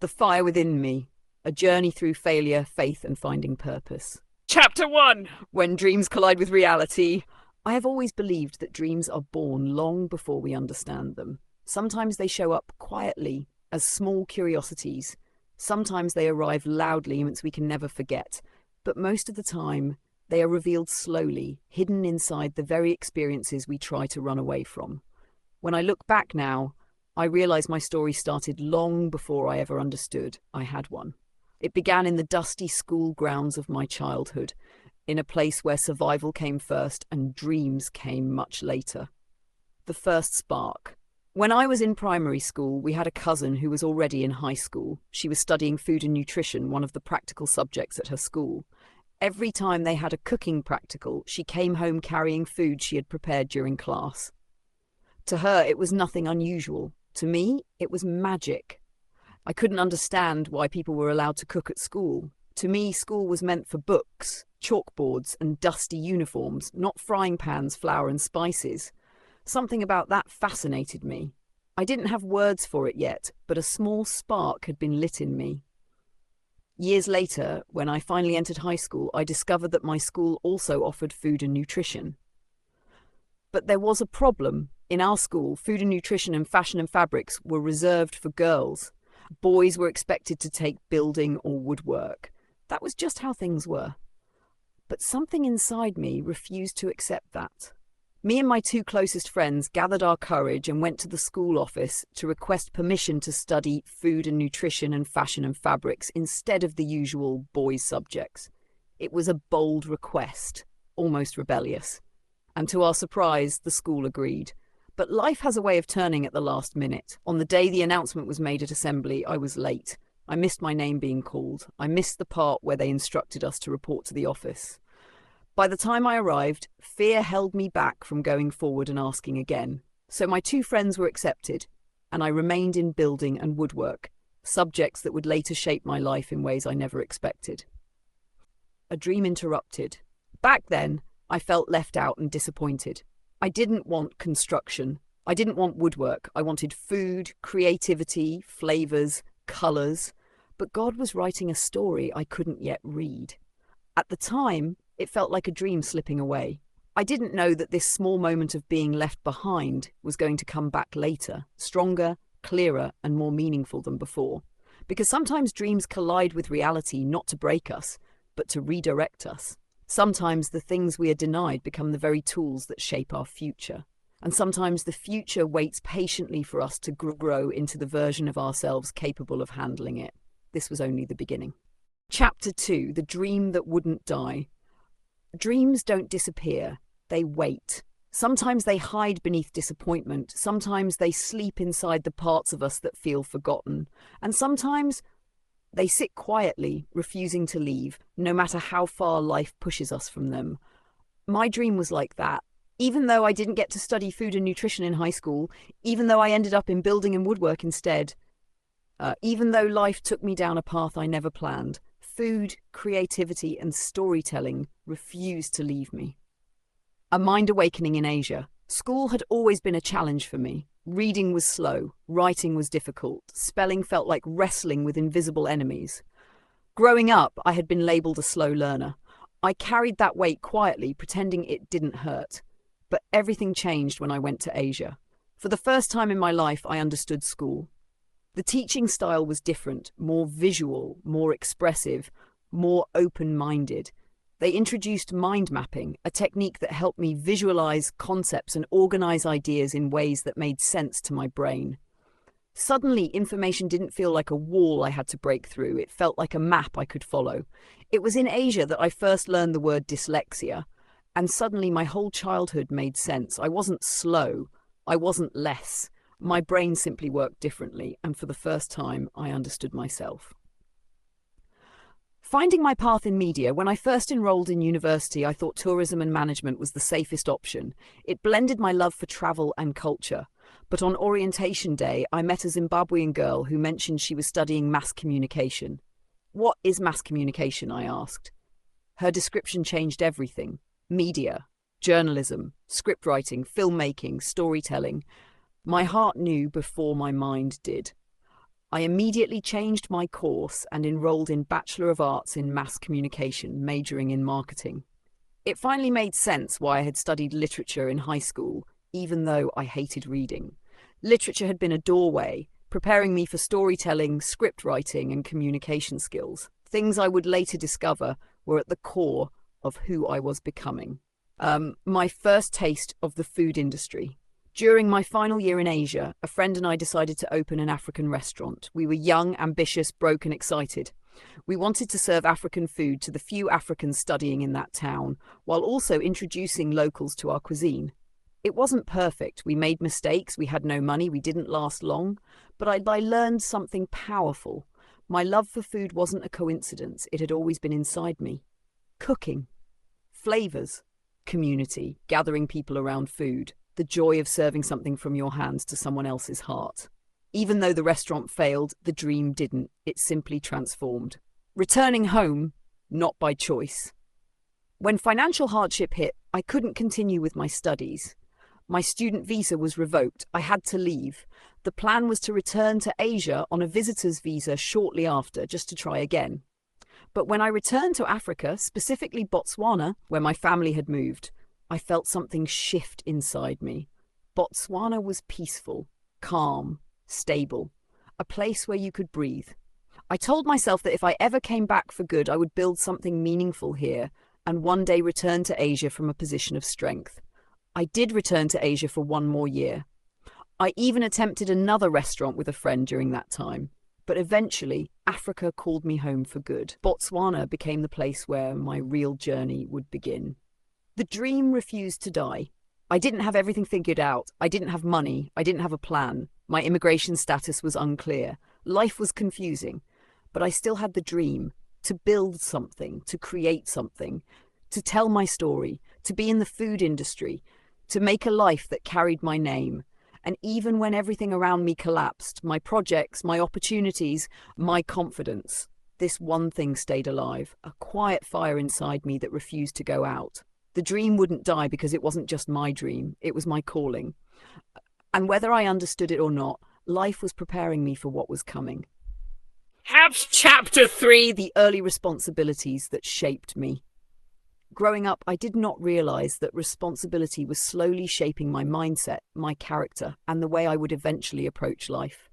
The Fire Within Me, A Journey Through Failure, Faith and Finding Purpose. Chapter 1. When Dreams Collide with Reality. I have always believed that dreams are born long before we understand them. Sometimes they show up quietly, as small curiosities. Sometimes they arrive loudly, moments we can never forget. But most of the time, they are revealed slowly, hidden inside the very experiences we try to run away from. When I look back now, I realize my story started long before I ever understood I had one. It began in the dusty school grounds of my childhood, in a place where survival came first and dreams came much later. The first spark. When I was in primary school, we had a cousin who was already in high school. She was studying food and nutrition, one of the practical subjects at her school. Every time they had a cooking practical, she came home carrying food she had prepared during class. To her, it was nothing unusual. To me, it was magic. I couldn't understand why people were allowed to cook at school. To me, school was meant for books, chalkboards, and dusty uniforms, not frying pans, flour, and spices. Something about that fascinated me. I didn't have words for it yet, but a small spark had been lit in me. Years later, when I finally entered high school, I discovered that my school also offered food and nutrition. But there was a problem. In our school, food and nutrition and fashion and fabrics were reserved for girls. Boys were expected to take building or woodwork. That was just how things were. But something inside me refused to accept that. Me and my two closest friends gathered our courage and went to the school office to request permission to study food and nutrition and fashion and fabrics instead of the usual boys' subjects. It was a bold request, almost rebellious. And to our surprise, the school agreed. But life has a way of turning at the last minute. On the day the announcement was made at assembly, I was late. I missed my name being called. I missed the part where they instructed us to report to the office. By the time I arrived, fear held me back from going forward and asking again. So my two friends were accepted, and I remained in building and woodwork, subjects that would later shape my life in ways I never expected. A dream interrupted. Back then, I felt left out and disappointed. I didn't want construction. I didn't want woodwork. I wanted food, creativity, flavors, colors. But God was writing a story I couldn't yet read. At the time, it felt like a dream slipping away. I didn't know that this small moment of being left behind was going to come back later, stronger, clearer, and more meaningful than before. Because sometimes dreams collide with reality not to break us, but to redirect us. Sometimes the things we are denied become the very tools that shape our future. And sometimes the future waits patiently for us to grow into the version of ourselves capable of handling it. This was only the beginning. Chapter 2, The Dream That Wouldn't Die. Dreams don't disappear, they wait. Sometimes they hide beneath disappointment, sometimes they sleep inside the parts of us that feel forgotten, and sometimes they sit quietly, refusing to leave, no matter how far life pushes us from them. My dream was like that. Even though I didn't get to study food and nutrition in high school, even though I ended up in building and woodwork instead, even though life took me down a path I never planned, food, creativity, and storytelling refused to leave me. A mind awakening in Asia. School had always been a challenge for me. Reading was slow, writing was difficult, spelling felt like wrestling with invisible enemies. Growing up, I had been labelled a slow learner. I carried that weight quietly, pretending it didn't hurt. But everything changed when I went to Asia. For the first time in my life, I understood school. The teaching style was different, more visual, more expressive, more open-minded. They introduced mind mapping, a technique that helped me visualize concepts and organize ideas in ways that made sense to my brain. Suddenly, information didn't feel like a wall I had to break through. It felt like a map I could follow. It was in Asia that I first learned the word dyslexia, and suddenly my whole childhood made sense. I wasn't slow. I wasn't less. My brain simply worked differently, and for the first time, I understood myself. Finding my path in media. When I first enrolled in university, I thought tourism and management was the safest option. It blended my love for travel and culture. But on orientation day, I met a Zimbabwean girl who mentioned she was studying mass communication. What is mass communication? I asked. Her description changed everything. Media, journalism, scriptwriting, filmmaking, storytelling. My heart knew before my mind did. I immediately changed my course and enrolled in Bachelor of Arts in Mass Communication, majoring in marketing. It finally made sense why I had studied literature in high school, even though I hated reading. Literature had been a doorway, preparing me for storytelling, script writing, and communication skills. Things I would later discover were at the core of who I was becoming. My first taste of the food industry. During my final year in Asia, a friend and I decided to open an African restaurant. We were young, ambitious, broke, and excited. We wanted to serve African food to the few Africans studying in that town, while also introducing locals to our cuisine. It wasn't perfect. We made mistakes, we had no money, we didn't last long, but I learned something powerful. My love for food wasn't a coincidence, it had always been inside me. Cooking, flavors, community, gathering people around food, the joy of serving something from your hands to someone else's heart. Even though the restaurant failed, the dream didn't. It simply transformed. Returning home, not by choice. When financial hardship hit, I couldn't continue with my studies. My student visa was revoked. I had to leave. The plan was to return to Asia on a visitor's visa shortly after, just to try again. But when I returned to Africa, specifically Botswana, where my family had moved, I felt something shift inside me. Botswana was peaceful, calm, stable, a place where you could breathe. I told myself that if I ever came back for good, I would build something meaningful here and one day return to Asia from a position of strength. I did return to Asia for one more year. I even attempted another restaurant with a friend during that time. But eventually, Africa called me home for good. Botswana became the place where my real journey would begin. The dream refused to die. I didn't have everything figured out. I didn't have money. I didn't have a plan. My immigration status was unclear. Life was confusing. But I still had the dream to build something, to create something, to tell my story, to be in the food industry, to make a life that carried my name. And even when everything around me collapsed, my projects, my opportunities, my confidence, this one thing stayed alive, a quiet fire inside me that refused to go out. The dream wouldn't die because it wasn't just my dream, it was my calling. And whether I understood it or not, life was preparing me for what was coming. Chapter 3: The early responsibilities that shaped me. Growing up, I did not realize that responsibility was slowly shaping my mindset, my character, and the way I would eventually approach life.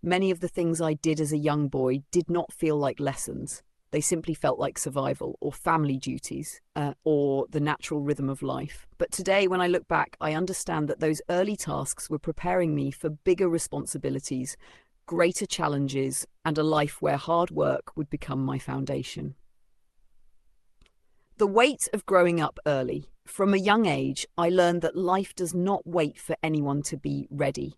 Many of the things I did as a young boy did not feel like lessons. They simply felt like survival or family duties or the natural rhythm of life. But today, when I look back, I understand that those early tasks were preparing me for bigger responsibilities, greater challenges, and a life where hard work would become my foundation. The weight of growing up early. From a young age, I learned that life does not wait for anyone to be ready.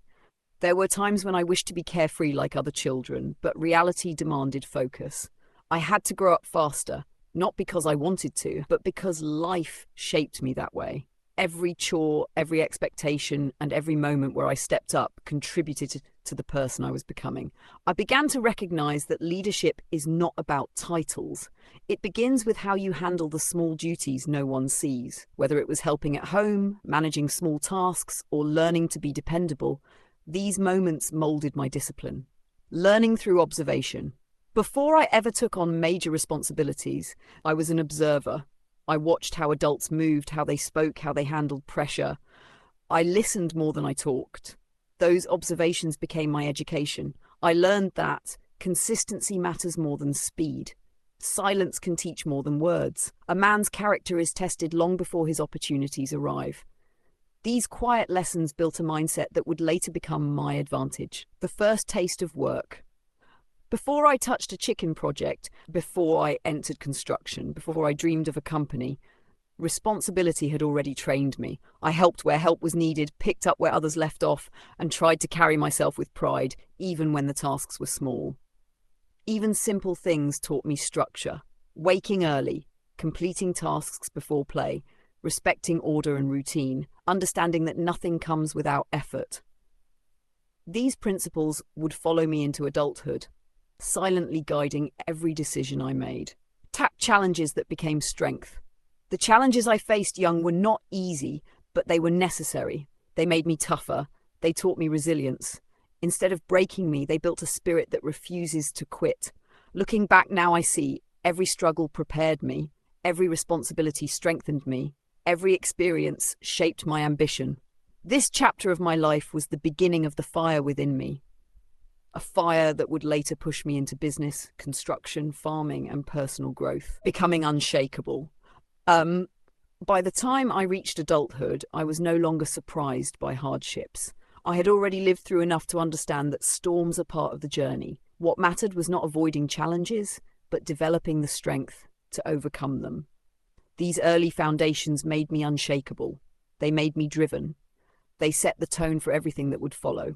There were times when I wished to be carefree like other children, but reality demanded focus. I had to grow up faster, not because I wanted to, but because life shaped me that way. Every chore, every expectation, and every moment where I stepped up contributed to the person I was becoming. I began to recognize that leadership is not about titles. It begins with how you handle the small duties no one sees. Whether it was helping at home, managing small tasks, or learning to be dependable, these moments molded my discipline. Learning through observation. Before I ever took on major responsibilities, I was an observer. I watched how adults moved, how they spoke, how they handled pressure. I listened more than I talked. Those observations became my education. I learned that consistency matters more than speed. Silence can teach more than words. A man's character is tested long before his opportunities arrive. These quiet lessons built a mindset that would later become my advantage. The first taste of work. Before I touched a chicken project, before I entered construction, before I dreamed of a company, responsibility had already trained me. I helped where help was needed, picked up where others left off, and tried to carry myself with pride, even when the tasks were small. Even simple things taught me structure. Waking early, completing tasks before play, respecting order and routine, understanding that nothing comes without effort. These principles would follow me into adulthood, silently guiding every decision I made. Challenges that became strength. The challenges I faced young were not easy, but they were necessary. They made me tougher. They taught me resilience. Instead of breaking me, they built a spirit that refuses to quit. Looking back now, I see every struggle prepared me, every responsibility strengthened me, every experience shaped my ambition. This chapter of my life was the beginning of the fire within me, a fire that would later push me into business, construction, farming, and personal growth, becoming unshakable. By the time I reached adulthood, I was no longer surprised by hardships. I had already lived through enough to understand that storms are part of the journey. What mattered was not avoiding challenges, but developing the strength to overcome them. These early foundations made me unshakable. They made me driven. They set the tone for everything that would follow.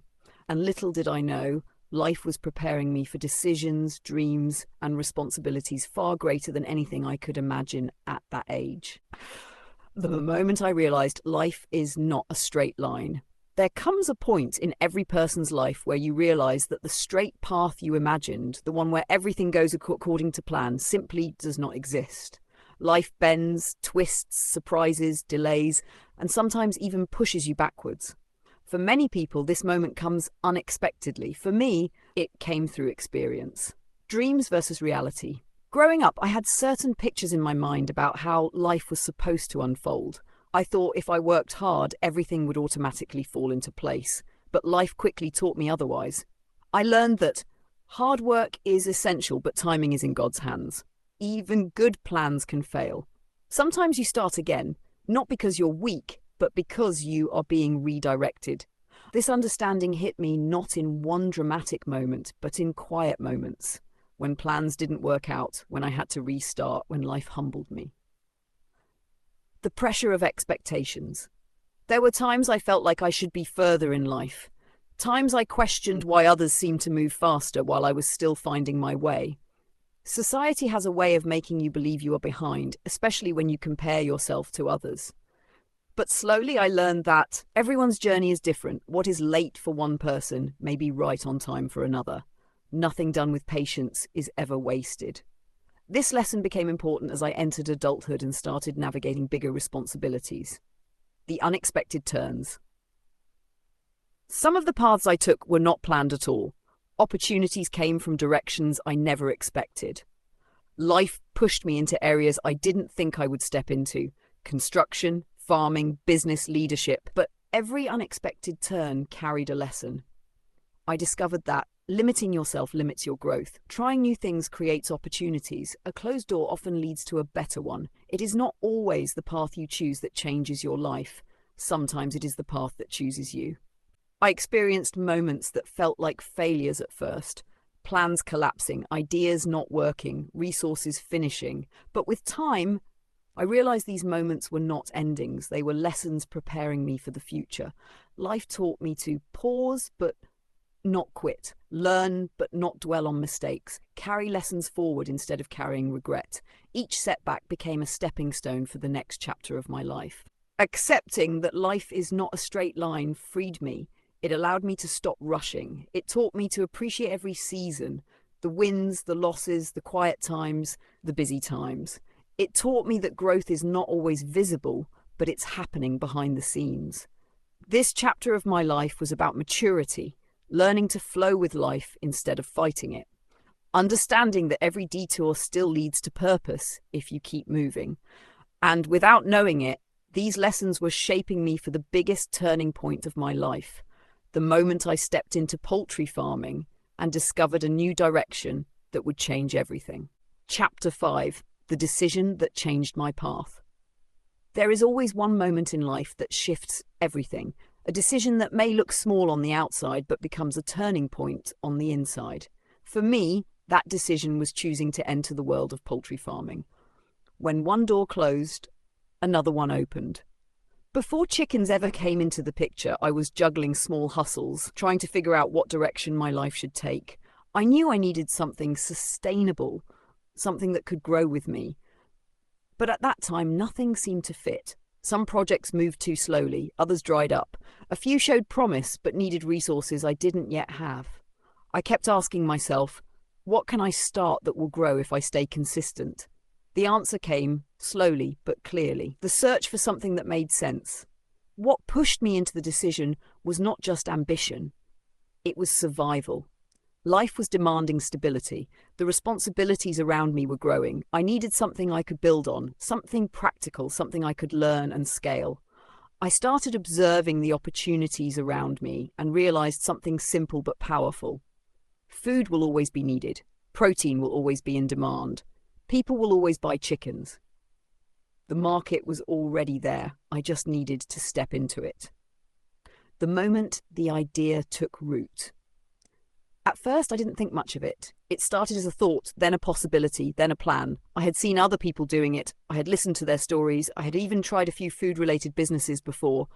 And little did I know, life was preparing me for decisions, dreams, and responsibilities far greater than anything I could imagine at that age. The moment I realized life is not a straight line. There comes a point in every person's life where you realize that the straight path you imagined, the one where everything goes according to plan, simply does not exist. Life bends, twists, surprises, delays, and sometimes even pushes you backwards. For many people, this moment comes unexpectedly. For me, it came through experience. Dreams versus reality. Growing up, I had certain pictures in my mind about how life was supposed to unfold. I thought if I worked hard, everything would automatically fall into place. But life quickly taught me otherwise. I learned that hard work is essential, but timing is in God's hands. Even good plans can fail. Sometimes you start again, not because you're weak, but because you are being redirected. This understanding hit me not in one dramatic moment, but in quiet moments. When plans didn't work out, when I had to restart, when life humbled me. The pressure of expectations. There were times I felt like I should be further in life. Times I questioned why others seemed to move faster while I was still finding my way. Society has a way of making you believe you are behind, especially when you compare yourself to others. But slowly I learned that everyone's journey is different. What is late for one person may be right on time for another. Nothing done with patience is ever wasted. This lesson became important as I entered adulthood and started navigating bigger responsibilities. The unexpected turns. Some of the paths I took were not planned at all. Opportunities came from directions I never expected. Life pushed me into areas I didn't think I would step into. Construction, farming, business, leadership. But every unexpected turn carried a lesson. I discovered that limiting yourself limits your growth. Trying new things creates opportunities. A closed door often leads to a better one. It is not always the path you choose that changes your life. Sometimes it is the path that chooses you. I experienced moments that felt like failures at first. Plans collapsing, ideas not working, resources finishing. But with time, I realized these moments were not endings. They were lessons preparing me for the future. Life taught me to pause, but not quit. Learn, but not dwell on mistakes. Carry lessons forward instead of carrying regret. Each setback became a stepping stone for the next chapter of my life. Accepting that life is not a straight line freed me. It allowed me to stop rushing. It taught me to appreciate every season, the wins, the losses, the quiet times, the busy times. It taught me that growth is not always visible, but it's happening behind the scenes. This chapter of my life was about maturity, learning to flow with life instead of fighting it. Understanding that every detour still leads to purpose if you keep moving. And without knowing it, these lessons were shaping me for the biggest turning point of my life. The moment I stepped into poultry farming and discovered a new direction that would change everything. Chapter 5. The decision that changed my path. There is always one moment in life that shifts everything. A decision that may look small on the outside but becomes a turning point on the inside. For me, that decision was choosing to enter the world of poultry farming. When one door closed, another one opened. Before chickens ever came into the picture, I was juggling small hustles, trying to figure out what direction my life should take. I knew I needed something sustainable, something that could grow with me. But at that time, nothing seemed to fit. Some projects moved too slowly, others dried up. A few showed promise, but needed resources I didn't yet have. I kept asking myself, what can I start that will grow if I stay consistent? The answer came, slowly but clearly. The search for something that made sense. What pushed me into the decision was not just ambition. It was survival. Life was demanding stability. The responsibilities around me were growing. I needed something I could build on, something practical, something I could learn and scale. I started observing the opportunities around me and realized something simple but powerful. Food will always be needed. Protein will always be in demand. People will always buy chickens. The market was already there. I just needed to step into it. The moment the idea took root. At first, I didn't think much of it. It started as a thought, then a possibility, then a plan. I had seen other people doing it. I had listened to their stories. I had even tried a few food-related businesses before.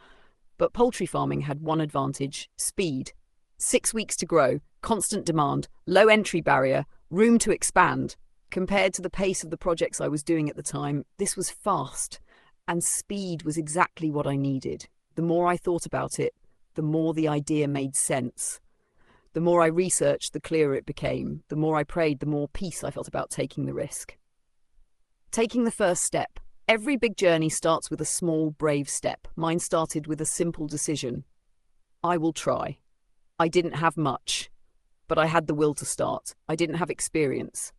But poultry farming had one advantage: speed. 6 weeks to grow, constant demand, low entry barrier, room to expand. Compared to the pace of the projects I was doing at the time, this was fast, and speed was exactly what I needed. The more I thought about it, the more the idea made sense. The more I researched, the clearer it became. The more I prayed, the more peace I felt about taking the risk. Taking the first step. Every big journey starts with a small, brave step. Mine started with a simple decision. I will try. I didn't have much, but I had the will to start. I didn't have experience,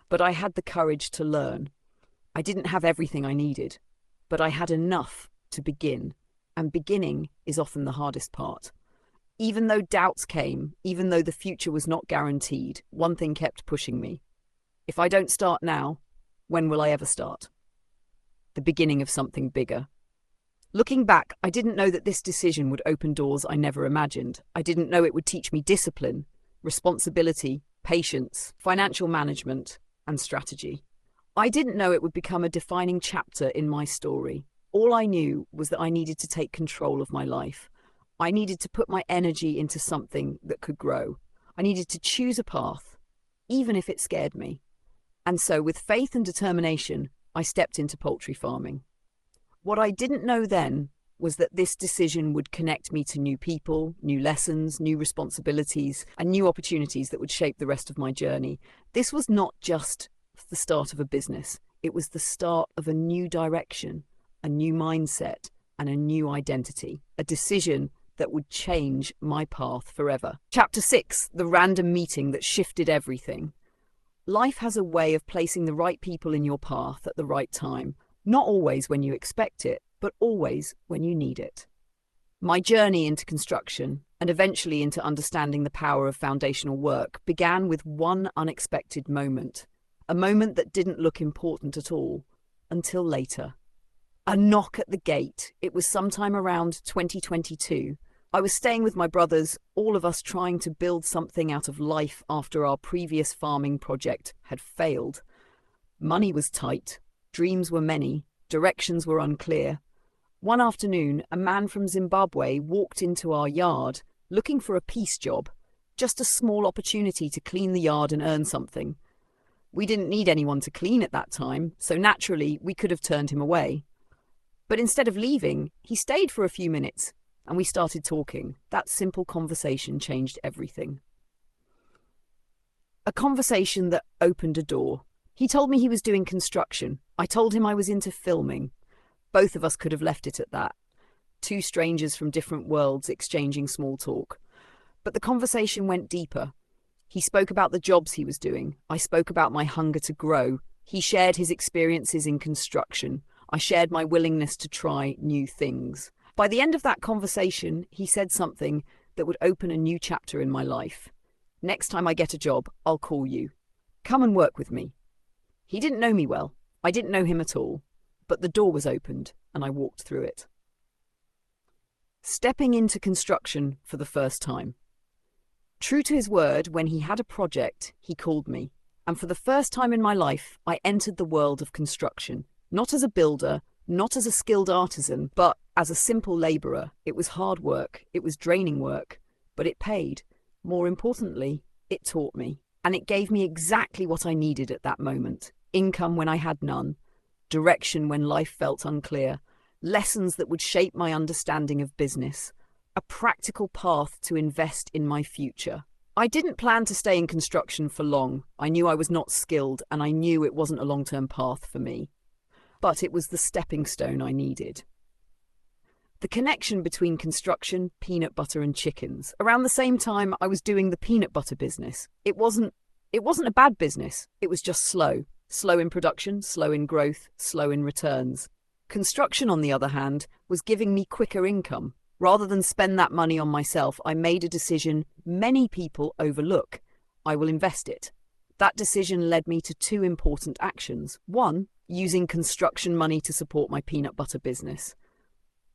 but I had the courage to learn. I didn't have everything I needed, but I had enough to begin. And beginning is often the hardest part. Even though doubts came, even though the future was not guaranteed, one thing kept pushing me. If I don't start now, when will I ever start? The beginning of something bigger. Looking back, I didn't know that this decision would open doors I never imagined. I didn't know it would teach me discipline, responsibility, patience, financial management, and strategy. I didn't know it would become a defining chapter in my story. All I knew was that I needed to take control of my life. I needed to put my energy into something that could grow. I needed to choose a path, even if it scared me. And so, with faith and determination, I stepped into poultry farming. What I didn't know then was that this decision would connect me to new people, new lessons, new responsibilities, and new opportunities that would shape the rest of my journey. This was not just the start of a business. It was the start of a new direction, a new mindset, and a new identity. A decision that would change my path forever. Chapter 6, the random meeting that shifted everything. Life has a way of placing the right people in your path at the right time. Not always when you expect it, but always when you need it. My journey into construction, and eventually into understanding the power of foundational work, began with one unexpected moment. A moment that didn't look important at all, until later. A knock at the gate. It was sometime around 2022. I was staying with my brothers, all of us trying to build something out of life after our previous farming project had failed. Money was tight, dreams were many, directions were unclear. One afternoon, a man from Zimbabwe walked into our yard looking for a piece job, just a small opportunity to clean the yard and earn something. We didn't need anyone to clean at that time, so naturally we could have turned him away. But instead of leaving, he stayed for a few minutes, and we started talking. That simple conversation changed everything. A conversation that opened a door. He told me he was doing construction. I told him I was into filming. Both of us could have left it at that. Two strangers from different worlds exchanging small talk. But the conversation went deeper. He spoke about the jobs he was doing. I spoke about my hunger to grow. He shared his experiences in construction. I shared my willingness to try new things. By the end of that conversation, he said something that would open a new chapter in my life. Next time I get a job, I'll call you. Come and work with me. He didn't know me well. I didn't know him at all. But the door was opened, and I walked through it. Stepping into construction for the first time. True to his word, when he had a project, he called me. And for the first time in my life, I entered the world of construction. Not as a builder, not as a skilled artisan, but as a simple labourer. It was hard work, it was draining work, but it paid. More importantly, it taught me. And it gave me exactly what I needed at that moment. Income when I had none. Direction when life felt unclear. Lessons that would shape my understanding of business. A practical path to invest in my future. I didn't plan to stay in construction for long. I knew I was not skilled, and I knew it wasn't a long-term path for me. But it was the stepping stone I needed. The connection between construction, peanut butter, and chickens. Around the same time I was doing the peanut butter business. It wasn't a bad business. It was just slow. Slow in production, slow in growth, slow in returns. Construction, on the other hand, was giving me quicker income. Rather than spend that money on myself, I made a decision many people overlook. I will invest it. That decision led me to two important actions. One, using construction money to support my peanut butter business.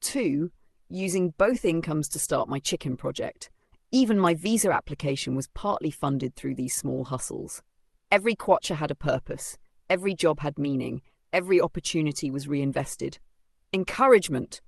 Two, using both incomes to start my chicken project. Even my visa application was partly funded through these small hustles. Every kwacha had a purpose. Every job had meaning. Every opportunity was reinvested. Encouragement.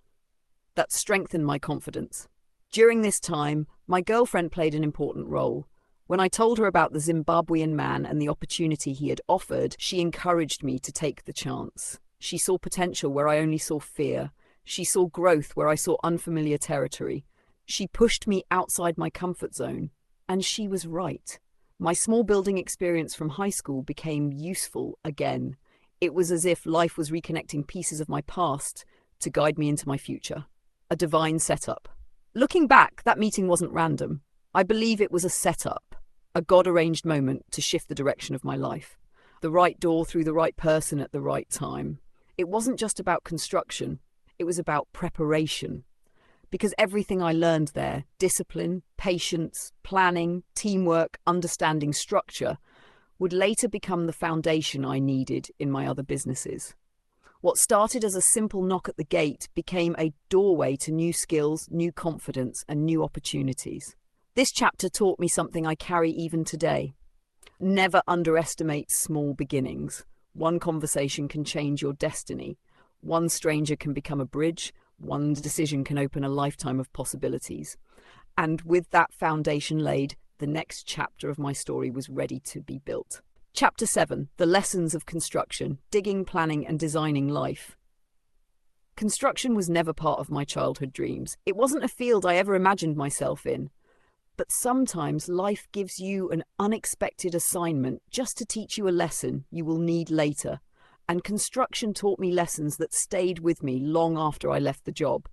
That strengthened my confidence. During this time, my girlfriend played an important role. When I told her about the Zimbabwean man and the opportunity he had offered, she encouraged me to take the chance. She saw potential where I only saw fear. She saw growth where I saw unfamiliar territory. She pushed me outside my comfort zone, and she was right. My small building experience from high school became useful again. It was as if life was reconnecting pieces of my past to guide me into my future. A divine setup. Looking back, that meeting wasn't random. I believe it was a setup, a God-arranged moment to shift the direction of my life. The right door through the right person at the right time. It wasn't just about construction. It was about preparation. Because everything I learned there, discipline, patience, planning, teamwork, understanding structure, would later become the foundation I needed in my other businesses. What started as a simple knock at the gate became a doorway to new skills, new confidence, and new opportunities. This chapter taught me something I carry even today. Never underestimate small beginnings. One conversation can change your destiny. One stranger can become a bridge. One decision can open a lifetime of possibilities. And with that foundation laid, the next chapter of my story was ready to be built. Chapter 7. The Lessons of Construction, Digging, Planning and Designing Life. Construction was never part of my childhood dreams. It wasn't a field I ever imagined myself in. But sometimes life gives you an unexpected assignment just to teach you a lesson you will need later. And construction taught me lessons that stayed with me long after I left the job.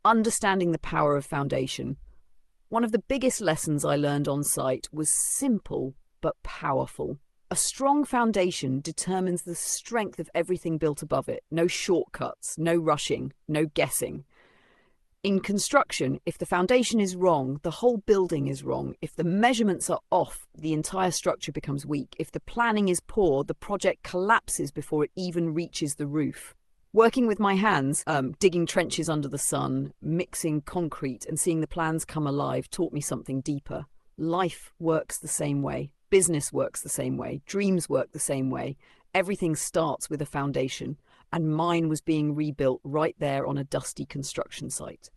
Understanding the power of foundation. One of the biggest lessons I learned on site was simple but powerful. A strong foundation determines the strength of everything built above it. No shortcuts, no rushing, no guessing. In construction, if the foundation is wrong, the whole building is wrong. If the measurements are off, the entire structure becomes weak. If the planning is poor, the project collapses before it even reaches the roof. Working with my hands, digging trenches under the sun, mixing concrete and seeing the plans come alive taught me something deeper. Life works the same way. Business works the same way. Dreams work the same way. Everything starts with a foundation. And mine was being rebuilt right there on a dusty construction site.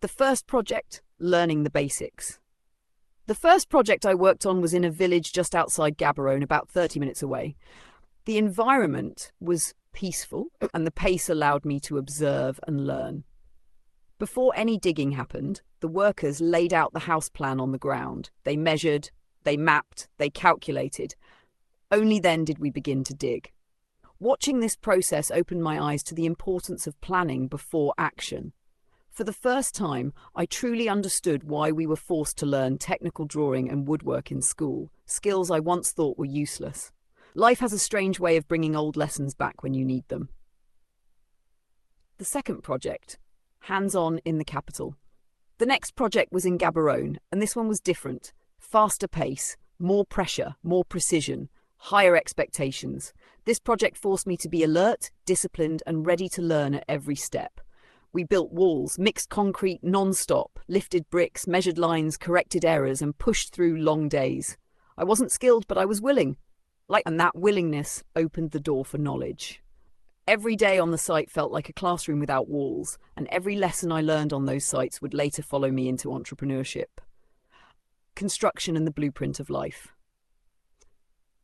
The first project, learning the basics. The first project I worked on was in a village just outside Gaborone, about 30 minutes away. The environment was peaceful, and the pace allowed me to observe and learn. Before any digging happened, the workers laid out the house plan on the ground. They measured, they mapped, they calculated. Only then did we begin to dig. Watching this process opened my eyes to the importance of planning before action. For the first time, I truly understood why we were forced to learn technical drawing and woodwork in school, skills I once thought were useless. Life has a strange way of bringing old lessons back when you need them. The second project, hands-on in the capital. The next project was in Gaborone, and this one was different. Faster pace, more pressure, more precision, higher expectations. This project forced me to be alert, disciplined, and ready to learn at every step. We built walls, mixed concrete non-stop, lifted bricks, measured lines, corrected errors, and pushed through long days. I wasn't skilled, but I was willing. And that willingness opened the door for knowledge. Every day on the site felt like a classroom without walls, and every lesson I learned on those sites would later follow me into entrepreneurship. Construction and the blueprint of life.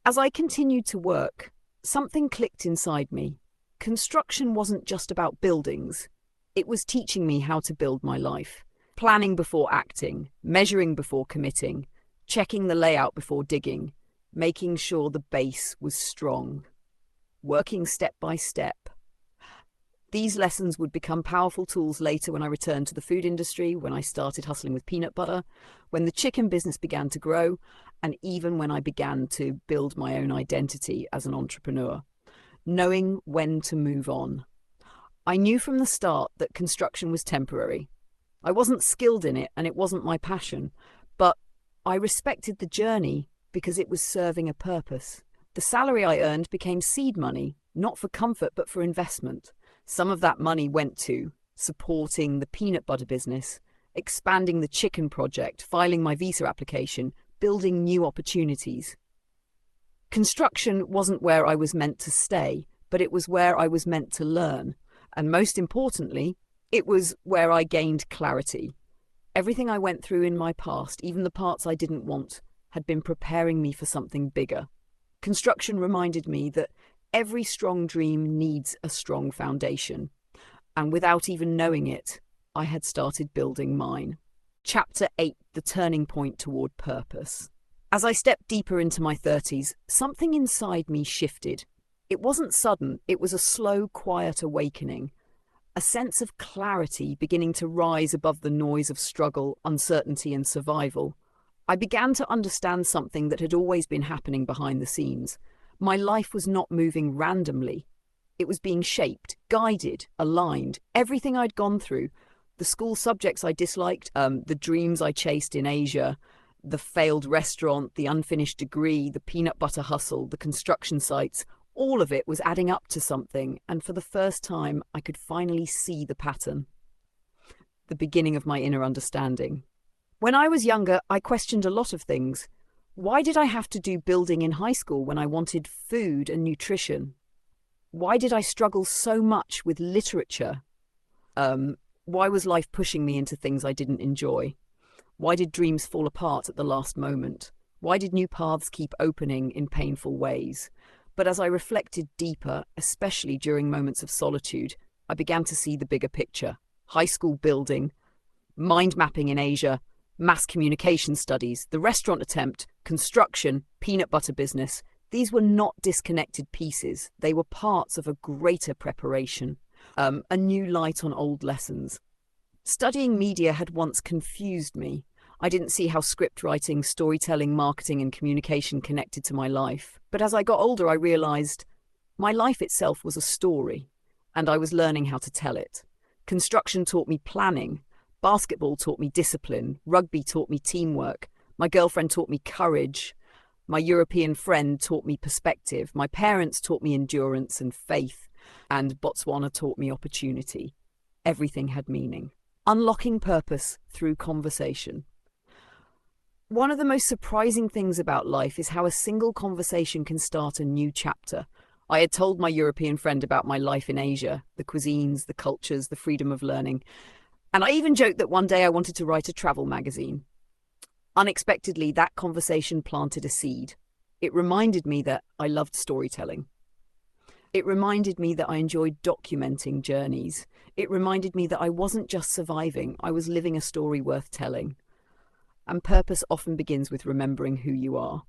As I continued to work, something clicked inside me. Construction wasn't just about buildings. It was teaching me how to build my life. Planning before acting, measuring before committing, checking the layout before digging, making sure the base was strong, working step by step. These lessons would become powerful tools later when I returned to the food industry, when I started hustling with peanut butter, when the chicken business began to grow, and even when I began to build my own identity as an entrepreneur. Knowing when to move on. I knew from the start that construction was temporary. I wasn't skilled in it and it wasn't my passion, but I respected the journey because it was serving a purpose. The salary I earned became seed money, not for comfort but for investment. Some of that money went to supporting the peanut butter business, expanding the chicken project, filing my visa application, building new opportunities. Construction wasn't where I was meant to stay, but it was where I was meant to learn. And most importantly, it was where I gained clarity. Everything I went through in my past, even the parts I didn't want, had been preparing me for something bigger. Construction reminded me that every strong dream needs a strong foundation. And without even knowing it, I had started building mine. Chapter 8, The Turning Point Toward Purpose. As I stepped deeper into my 30s, something inside me shifted. It wasn't sudden, it was a slow, quiet awakening. A sense of clarity beginning to rise above the noise of struggle, uncertainty, and survival. I began to understand something that had always been happening behind the scenes. My life was not moving randomly. It was being shaped, guided, aligned. Everything I'd gone through, the school subjects I disliked, the dreams I chased in Asia, the failed restaurant, the unfinished degree, the peanut butter hustle, the construction sites, all of it was adding up to something, and for the first time I could finally see the pattern. The beginning of my inner understanding. When I was younger, I questioned a lot of things. Why did I have to do building in high school when I wanted food and nutrition? Why did I struggle so much with literature? Why was life pushing me into things I didn't enjoy? Why did dreams fall apart at the last moment? Why did new paths keep opening in painful ways? But as I reflected deeper, especially during moments of solitude, I began to see the bigger picture. High school building, mind mapping in Asia, mass communication studies, the restaurant attempt, construction, peanut butter business. These were not disconnected pieces. They were parts of a greater preparation, a new light on old lessons. Studying media had once confused me. I didn't see how script writing, storytelling, marketing, and communication connected to my life. But as I got older, I realized my life itself was a story, and I was learning how to tell it. Construction taught me planning. Basketball taught me discipline. Rugby taught me teamwork. My girlfriend taught me courage. My European friend taught me perspective. My parents taught me endurance and faith. And Botswana taught me opportunity. Everything had meaning. Unlocking purpose through conversation. One of the most surprising things about life is how a single conversation can start a new chapter. I had told my European friend about my life in Asia, the cuisines, the cultures, the freedom of learning. And I even joked that one day I wanted to write a travel magazine. Unexpectedly, that conversation planted a seed. It reminded me that I loved storytelling. It reminded me that I enjoyed documenting journeys. It reminded me that I wasn't just surviving, I was living a story worth telling. And purpose often begins with remembering who you are.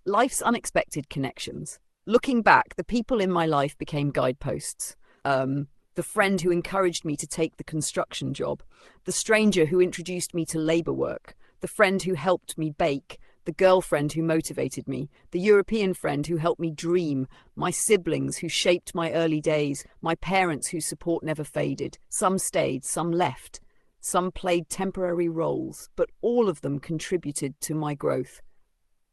Life's unexpected connections. Looking back, the people in my life became guideposts. The friend who encouraged me to take the construction job, the stranger who introduced me to labour work, the friend who helped me bake, the girlfriend who motivated me, the European friend who helped me dream, my siblings who shaped my early days, my parents whose support never faded. Some stayed, some left. Some played temporary roles, but all of them contributed to my growth.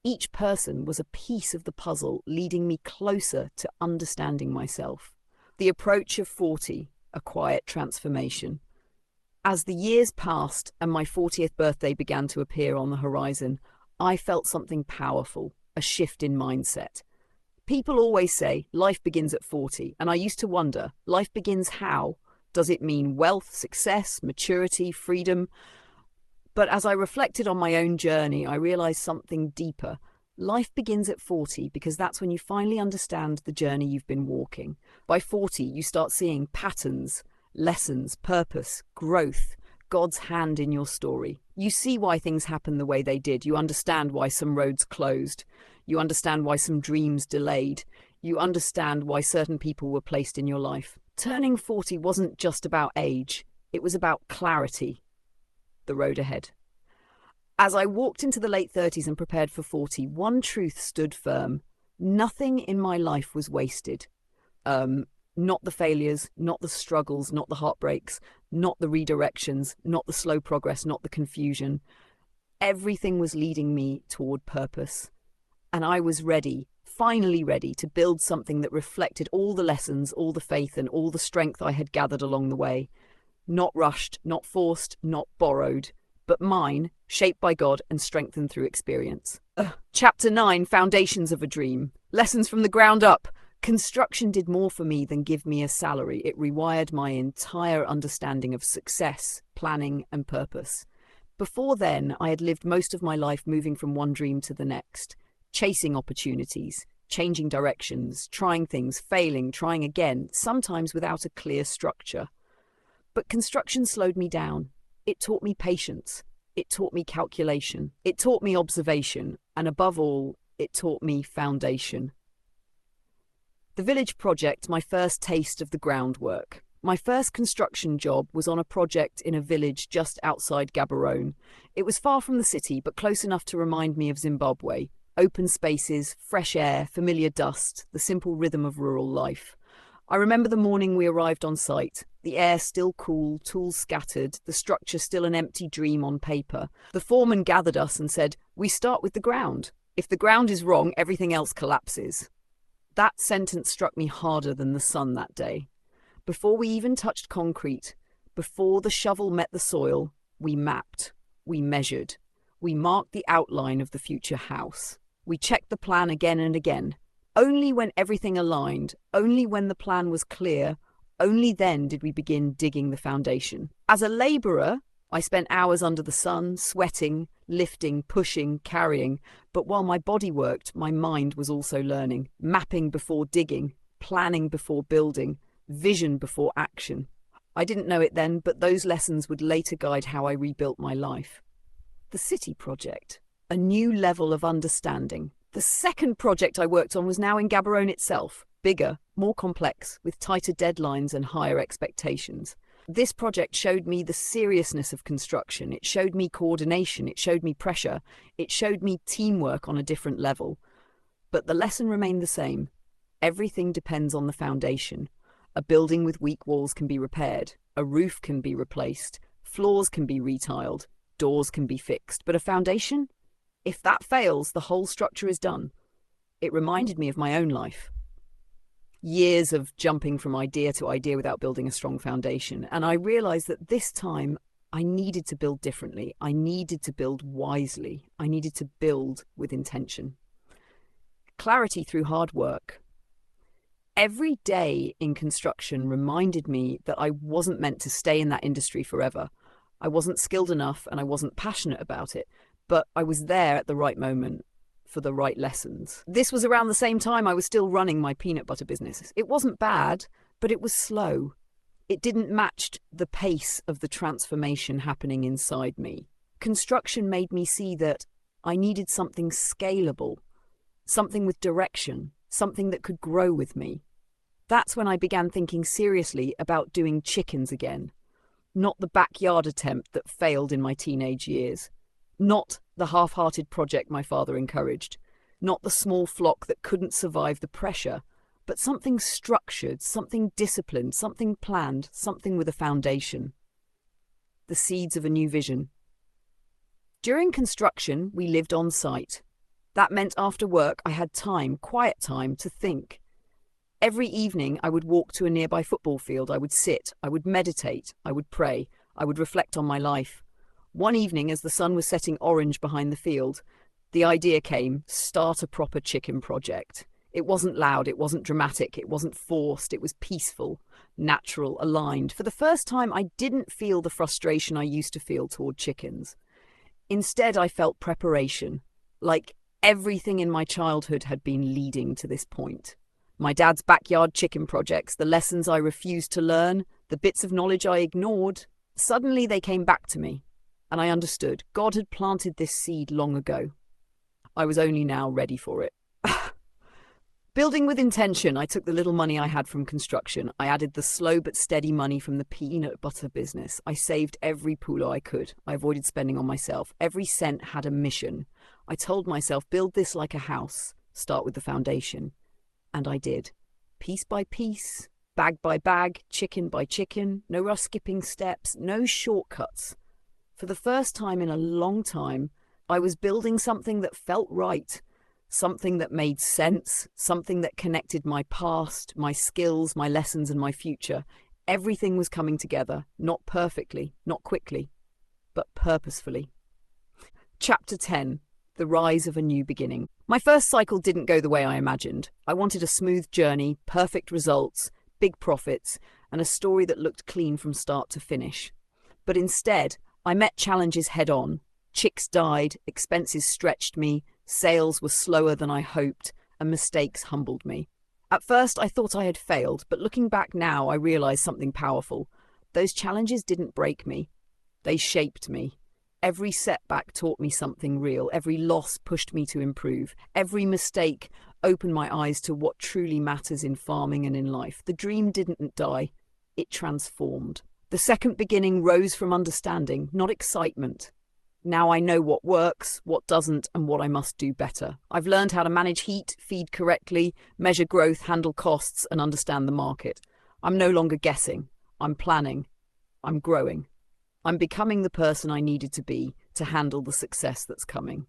Each person was a piece of the puzzle, leading me closer to understanding myself. The approach of 40, a quiet transformation. As the years passed and my 40th birthday began to appear on the horizon, I felt something powerful, a shift in mindset. People always say life begins at 40, and I used to wonder, life begins how? Does it mean wealth, success, maturity, freedom? But as I reflected on my own journey, I realized something deeper. Life begins at 40 because that's when you finally understand the journey you've been walking. By 40, you start seeing patterns, lessons, purpose, growth, God's hand in your story. You see why things happen the way they did. You understand why some roads closed. You understand why some dreams delayed. You understand why certain people were placed in your life. Turning 40 wasn't just about age, it was about clarity, the road ahead. As I walked into the late 30s and prepared for 40, one truth stood firm. Nothing in my life was wasted. Not the failures, not the struggles, not the heartbreaks, not the redirections, not the slow progress, not the confusion. Everything was leading me toward purpose. And I was ready, finally ready, to build something that reflected all the lessons, all the faith, and all the strength I had gathered along the way. Not rushed, not forced, not borrowed, but mine, shaped by God and strengthened through experience. Chapter 9, Foundations of a Dream. Lessons from the ground up. Construction did more for me than give me a salary. It rewired my entire understanding of success, planning, and purpose. Before then, I had lived most of my life moving from one dream to the next, chasing opportunities, changing directions, trying things, failing, trying again, sometimes without a clear structure. But construction slowed me down. It taught me patience. It taught me calculation. It taught me observation. And above all, it taught me foundation. The village project, my first taste of the groundwork. My first construction job was on a project in a village just outside Gaborone. It was far from the city, but close enough to remind me of Zimbabwe. Open spaces, fresh air, familiar dust, the simple rhythm of rural life. I remember the morning we arrived on site. The air still cool, tools scattered, the structure still an empty dream on paper. The foreman gathered us and said, "We start with the ground. If the ground is wrong, everything else collapses." That sentence struck me harder than the sun that day. Before we even touched concrete, before the shovel met the soil, we mapped, we measured, we marked the outline of the future house. We checked the plan again and again. Only when everything aligned, only when the plan was clear, only then did we begin digging the foundation. As a labourer, I spent hours under the sun, sweating, lifting, pushing, carrying. But while my body worked, my mind was also learning. Mapping before digging, planning before building, vision before action. I didn't know it then, but those lessons would later guide how I rebuilt my life. The city project. A new level of understanding. The second project I worked on was now in Gaborone itself. Bigger, more complex, with tighter deadlines and higher expectations. This project showed me the seriousness of construction. It showed me coordination. It showed me pressure. It showed me teamwork on a different level. But the lesson remained the same. Everything depends on the foundation. A building with weak walls can be repaired. A roof can be replaced. Floors can be retiled. Doors can be fixed. But a foundation? If that fails, the whole structure is done. It reminded me of my own life. Years of jumping from idea to idea without building a strong foundation. And I realized that this time I needed to build differently. I needed to build wisely. I needed to build with intention. Clarity through hard work. Every day in construction reminded me that I wasn't meant to stay in that industry forever. I wasn't skilled enough and I wasn't passionate about it, but I was there at the right moment for the right lessons. This was around the same time I was still running my peanut butter business. It wasn't bad, but it was slow. It didn't match the pace of the transformation happening inside me. Construction made me see that I needed something scalable, something with direction, something that could grow with me. That's when I began thinking seriously about doing chickens again. Not the backyard attempt that failed in my teenage years. Not the half-hearted project my father encouraged. Not the small flock that couldn't survive the pressure. But something structured, something disciplined, something planned, something with a foundation. The seeds of a new vision. During construction, we lived on site. That meant after work I had time, quiet time, to think. Every evening I would walk to a nearby football field. I would sit, I would meditate, I would pray, I would reflect on my life. One evening, as the sun was setting orange behind the field, the idea came, start a proper chicken project. It wasn't loud, it wasn't dramatic, it wasn't forced, it was peaceful, natural, aligned. For the first time, I didn't feel the frustration I used to feel toward chickens. Instead, I felt preparation, like everything in my childhood had been leading to this point. My dad's backyard chicken projects, the lessons I refused to learn, the bits of knowledge I ignored, suddenly they came back to me. And I understood. God had planted this seed long ago. I was only now ready for it. Building with intention, I took the little money I had from construction. I added the slow but steady money from the peanut butter business. I saved every pulo I could. I avoided spending on myself. Every cent had a mission. I told myself, build this like a house. Start with the foundation. And I did. Piece by piece, bag by bag, chicken by chicken. No rush skipping steps, no shortcuts. For the first time in a long time, I was building something that felt right. Something that made sense, something that connected my past, my skills, my lessons, and my future. Everything was coming together, not perfectly, not quickly, but purposefully. Chapter 10. The Rise of a New Beginning. My first cycle didn't go the way I imagined. I wanted a smooth journey, perfect results, big profits, and a story that looked clean from start to finish. But instead, I met challenges head on. Chicks died, expenses stretched me, sales were slower than I hoped, and mistakes humbled me. At first, I thought I had failed, but looking back now, I realized something powerful. Those challenges didn't break me. They shaped me. Every setback taught me something real. Every loss pushed me to improve. Every mistake opened my eyes to what truly matters in farming and in life. The dream didn't die. It transformed. The second beginning rose from understanding, not excitement. Now I know what works, what doesn't, and what I must do better. I've learned how to manage heat, feed correctly, measure growth, handle costs, and understand the market. I'm no longer guessing. I'm planning. I'm growing. I'm becoming the person I needed to be to handle the success that's coming.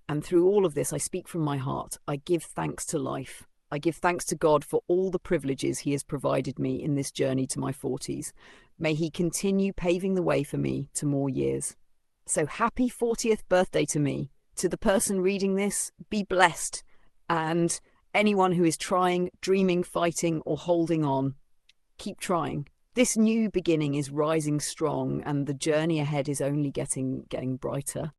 And through all of this, I speak from my heart. I give thanks to life. I give thanks to God for all the privileges He has provided me in this journey to my 40s. May He continue paving the way for me to more years. So happy 40th birthday to me. To the person reading this, be blessed. And anyone who is trying, dreaming, fighting, or holding on, keep trying. This new beginning is rising strong, and the journey ahead is only getting brighter.